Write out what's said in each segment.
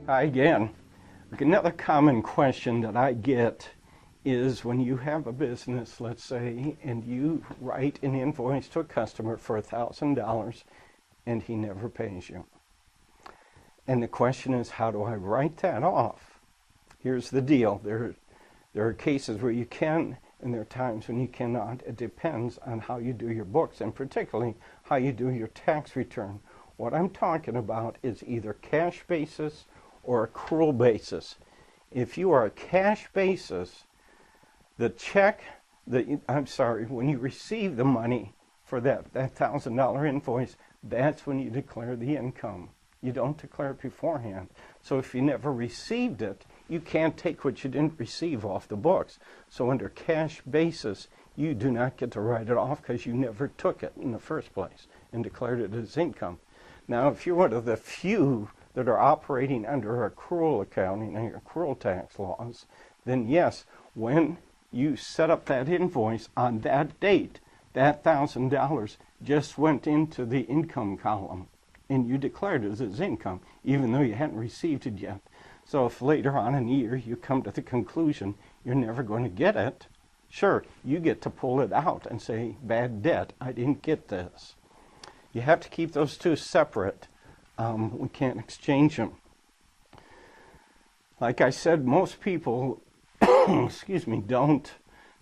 Hi again. Another common question that I get is when you have a business, let's say, and you write an invoice to a customer for $1,000 and he never pays you. And the question is, how do I write that off? Here's the deal. There are cases where you can, and there are times when you cannot. It depends on how you do your books, and particularly how you do your tax return. What I'm talking about is either cash basis or accrual basis. If you are a cash basis, the check, when you receive the money for that $1,000 invoice, that's when you declare the income. You don't declare it beforehand. So if you never received it, you can't take what you didn't receive off the books. So under cash basis, you do not get to write it off because you never took it in the first place and declared it as income. Now, if you're one of the few that are operating under accrual accounting and accrual tax laws, then yes, when you set up that invoice on that date, that $1,000 just went into the income column and you declared it as income, even though you hadn't received it yet. So if later on in the year you come to the conclusion you're never going to get it, sure, you get to pull it out and say, bad debt, I didn't get this. You have to keep those two separate. We can't exchange them. Like I said, most people, don't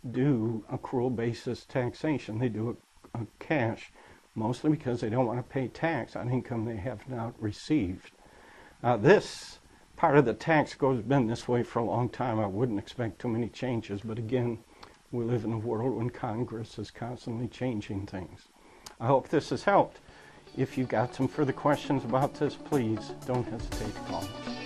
do accrual basis taxation. They do a cash, mostly because they don't want to pay tax on income they have not received. This part of the tax code has been this way for a long time. I wouldn't expect too many changes, but again, we live in a world when Congress is constantly changing things. I hope this has helped. If you've got some further questions about this, please don't hesitate to call me.